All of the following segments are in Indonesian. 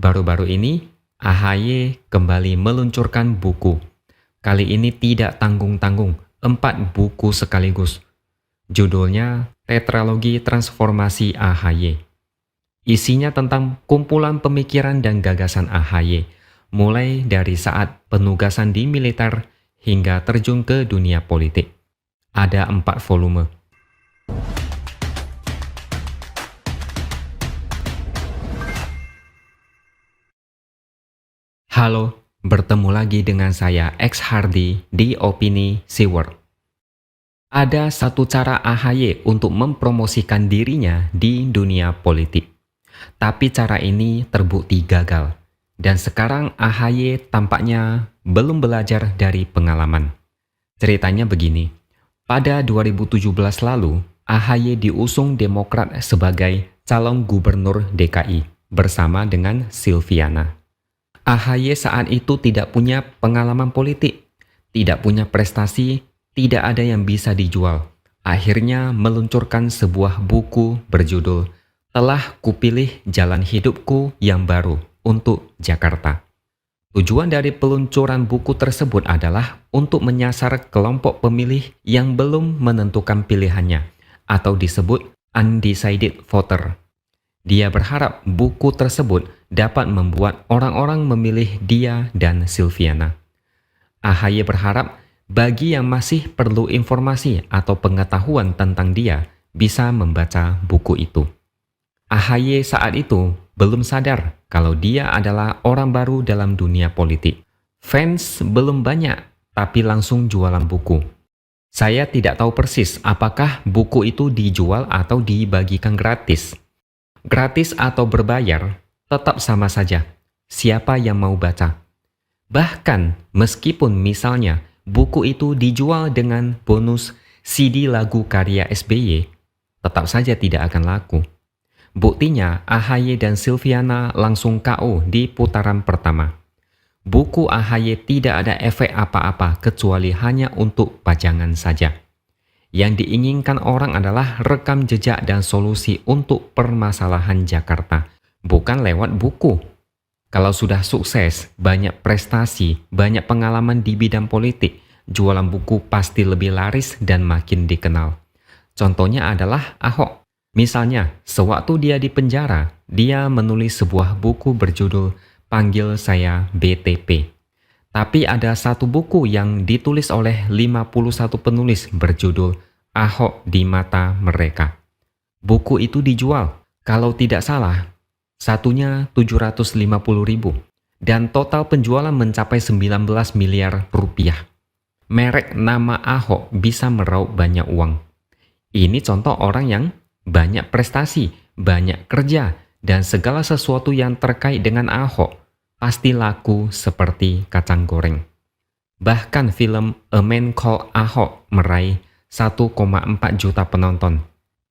Baru-baru ini, AHY kembali meluncurkan buku. Kali ini tidak tanggung-tanggung, 4 buku sekaligus. Judulnya Tetralogi Transformasi AHY. Isinya tentang kumpulan pemikiran dan gagasan AHY, mulai dari saat penugasan di militer hingga terjun ke dunia politik. Ada 4 volume. Halo, bertemu lagi dengan saya X Hardy di Opini Seward. Ada satu cara AHY untuk mempromosikan dirinya di dunia politik. Tapi cara ini terbukti gagal. Dan sekarang AHY tampaknya belum belajar dari pengalaman. Ceritanya begini, pada 2017 lalu, AHY diusung Demokrat sebagai calon gubernur DKI bersama dengan Silviana. AHY saat itu tidak punya pengalaman politik, tidak punya prestasi, tidak ada yang bisa dijual. Akhirnya meluncurkan sebuah buku berjudul Telah Kupilih Jalan Hidupku Yang Baru untuk Jakarta. Tujuan dari peluncuran buku tersebut adalah untuk menyasar kelompok pemilih yang belum menentukan pilihannya, atau disebut undecided voter. Dia berharap buku tersebut dapat membuat orang-orang memilih dia dan Silviana. AHY berharap bagi yang masih perlu informasi atau pengetahuan tentang dia bisa membaca buku itu. AHY saat itu belum sadar kalau dia adalah orang baru dalam dunia politik. Fans belum banyak, tapi langsung jualan buku. Saya tidak tahu persis apakah buku itu dijual atau dibagikan gratis. Gratis atau berbayar, tetap sama saja. Siapa yang mau baca? Bahkan meskipun misalnya buku itu dijual dengan bonus CD lagu karya SBY, tetap saja tidak akan laku. Buktinya AHY dan Silviana langsung KO di putaran pertama. Buku AHY tidak ada efek apa-apa kecuali hanya untuk pajangan saja. Yang diinginkan orang adalah rekam jejak dan solusi untuk permasalahan Jakarta, bukan lewat buku. Kalau sudah sukses, banyak prestasi, banyak pengalaman di bidang politik, jualan buku pasti lebih laris dan makin dikenal. Contohnya adalah Ahok. Misalnya, sewaktu dia di penjara, dia menulis sebuah buku berjudul Panggil Saya BTP. Tapi ada satu buku yang ditulis oleh 51 penulis berjudul Ahok di Mata Mereka. Buku itu dijual, kalau tidak salah, satunya 750.000 dan total penjualan mencapai 19 miliar rupiah. Merek nama Ahok bisa meraup banyak uang. Ini contoh orang yang banyak prestasi, banyak kerja, dan segala sesuatu yang terkait dengan Ahok pasti laku seperti kacang goreng. Bahkan film A Man Called Ahok meraih 1,4 juta penonton.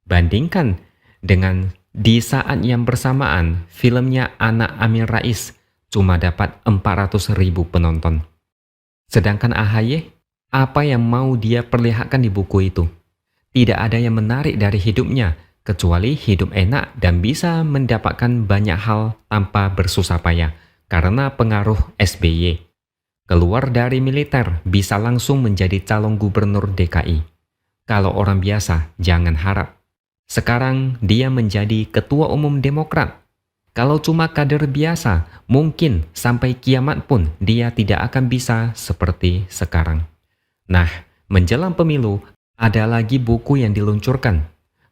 Bandingkan dengan di saat yang bersamaan filmnya Anak Amin Rais cuma dapat 400.000 penonton. Sedangkan AHY, apa yang mau dia perlihatkan di buku itu? Tidak ada yang menarik dari hidupnya, kecuali hidup enak dan bisa mendapatkan banyak hal tanpa bersusah payah karena pengaruh SBY. Keluar dari militer bisa langsung menjadi calon gubernur DKI. Kalau orang biasa, jangan harap. Sekarang dia menjadi ketua umum Demokrat. Kalau cuma kader biasa, mungkin sampai kiamat pun dia tidak akan bisa seperti sekarang. Nah, menjelang pemilu, ada lagi buku yang diluncurkan.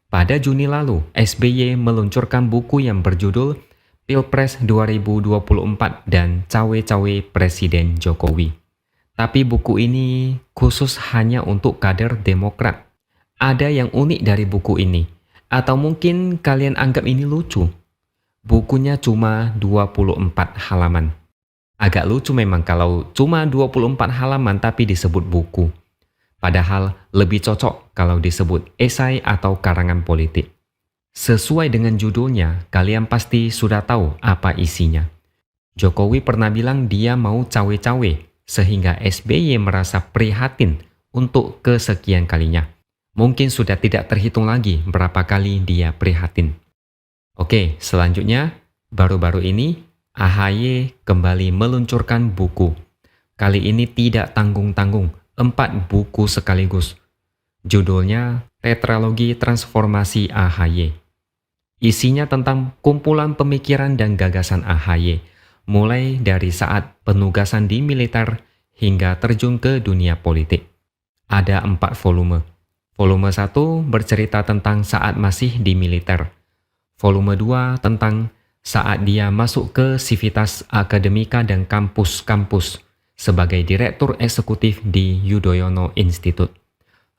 Pada Juni lalu, SBY meluncurkan buku yang berjudul Pilpres 2024 dan Cawe-Cawe Presiden Jokowi. Tapi buku ini khusus hanya untuk kader Demokrat. Ada yang unik dari buku ini, atau mungkin kalian anggap ini lucu. Bukunya cuma 24 halaman. Agak lucu memang kalau cuma 24 halaman tapi disebut buku. Padahal lebih cocok kalau disebut esai atau karangan politik. Sesuai dengan judulnya, kalian pasti sudah tahu apa isinya. Jokowi pernah bilang dia mau cawe-cawe, sehingga SBY merasa prihatin untuk kesekian kalinya. Mungkin sudah tidak terhitung lagi berapa kali dia prihatin. Oke, selanjutnya, baru-baru ini AHY kembali meluncurkan buku. Kali ini tidak tanggung-tanggung, 4 buku sekaligus. Judulnya Tetralogi Transformasi AHY. Isinya tentang kumpulan pemikiran dan gagasan AHY, mulai dari saat penugasan di militer hingga terjun ke dunia politik. Ada 4 volume. Volume 1 bercerita tentang saat masih di militer. Volume 2 tentang saat dia masuk ke Civitas Akademika dan kampus-kampus sebagai Direktur Eksekutif di Yudhoyono Institute.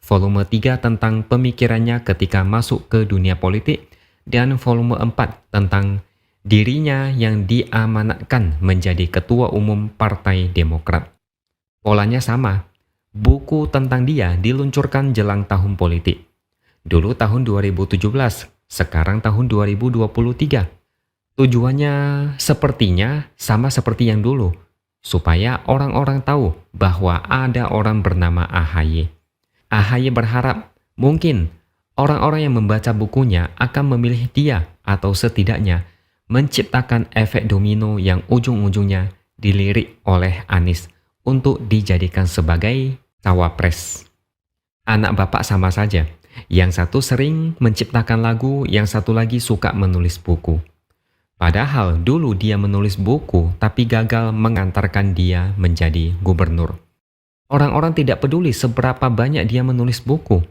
Volume 3 tentang pemikirannya ketika masuk ke dunia politik, dan volume 4 tentang dirinya yang diamanatkan menjadi Ketua Umum Partai Demokrat. Polanya sama, buku tentang dia diluncurkan jelang tahun politik. Dulu tahun 2017, sekarang tahun 2023. Tujuannya sepertinya sama seperti yang dulu, supaya orang-orang tahu bahwa ada orang bernama AHY. AHY berharap mungkin orang-orang yang membaca bukunya akan memilih dia atau setidaknya menciptakan efek domino yang ujung-ujungnya dilirik oleh Anies untuk dijadikan sebagai cawapres. Anak bapak sama saja, yang satu sering menciptakan lagu, yang satu lagi suka menulis buku. Padahal dulu dia menulis buku tapi gagal mengantarkan dia menjadi gubernur. Orang-orang tidak peduli seberapa banyak dia menulis buku.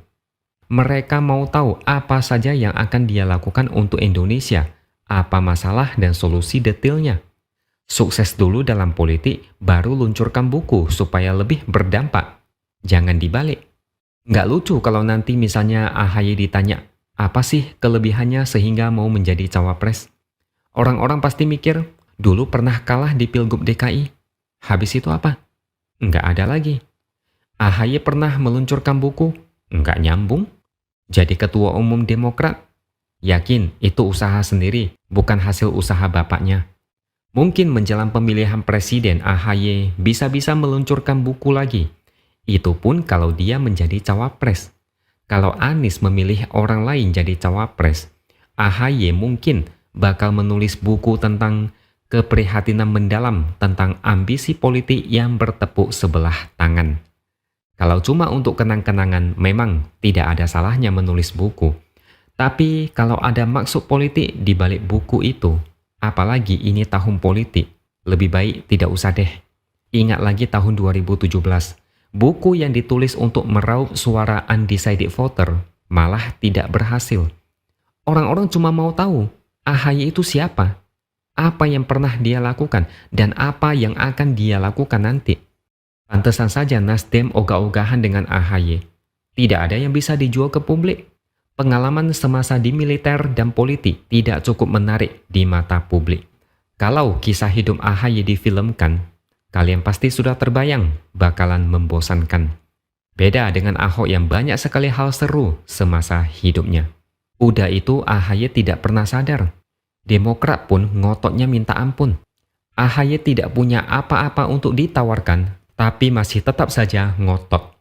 Mereka mau tahu apa saja yang akan dia lakukan untuk Indonesia, apa masalah dan solusi detailnya. Sukses dulu dalam politik, baru luncurkan buku supaya lebih berdampak. Jangan dibalik. Nggak lucu kalau nanti misalnya AHY ditanya, apa sih kelebihannya sehingga mau menjadi cawapres? Orang-orang pasti mikir, dulu pernah kalah di Pilgub DKI. Habis itu apa? Nggak ada lagi. AHY pernah meluncurkan buku? Nggak nyambung. Jadi Ketua Umum Demokrat? Yakin itu usaha sendiri, bukan hasil usaha bapaknya. Mungkin menjelang pemilihan presiden AHY bisa-bisa meluncurkan buku lagi. Itu pun kalau dia menjadi cawapres. Kalau Anies memilih orang lain jadi cawapres, AHY mungkin bakal menulis buku tentang keprihatinan mendalam tentang ambisi politik yang bertepuk sebelah tangan. Kalau cuma untuk kenang-kenangan, memang tidak ada salahnya menulis buku. Tapi kalau ada maksud politik di balik buku itu, apalagi ini tahun politik, lebih baik tidak usah deh. Ingat lagi tahun 2017, buku yang ditulis untuk meraup suara undecided voter malah tidak berhasil. Orang-orang cuma mau tahu, AHY itu siapa? Apa yang pernah dia lakukan dan apa yang akan dia lakukan nanti? Pantesan saja Nasdem ogah-ogahan dengan AHY. Tidak ada yang bisa dijual ke publik. Pengalaman semasa di militer dan politik tidak cukup menarik di mata publik. Kalau kisah hidup AHY difilmkan, kalian pasti sudah terbayang bakalan membosankan. Beda dengan Ahok yang banyak sekali hal seru semasa hidupnya. Udah itu AHY tidak pernah sadar. Demokrat pun ngototnya minta ampun. AHY tidak punya apa-apa untuk ditawarkan, tapi masih tetap saja ngotot.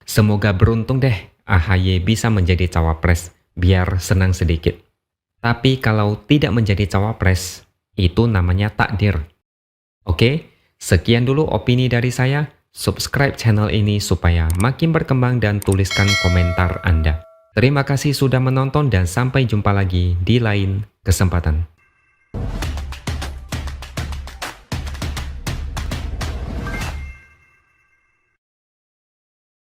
Semoga beruntung deh AHY bisa menjadi cawapres, biar senang sedikit. Tapi kalau tidak menjadi cawapres, itu namanya takdir. Oke, sekian dulu opini dari saya. Subscribe channel ini supaya makin berkembang dan tuliskan komentar Anda. Terima kasih sudah menonton dan sampai jumpa lagi di lain kesempatan.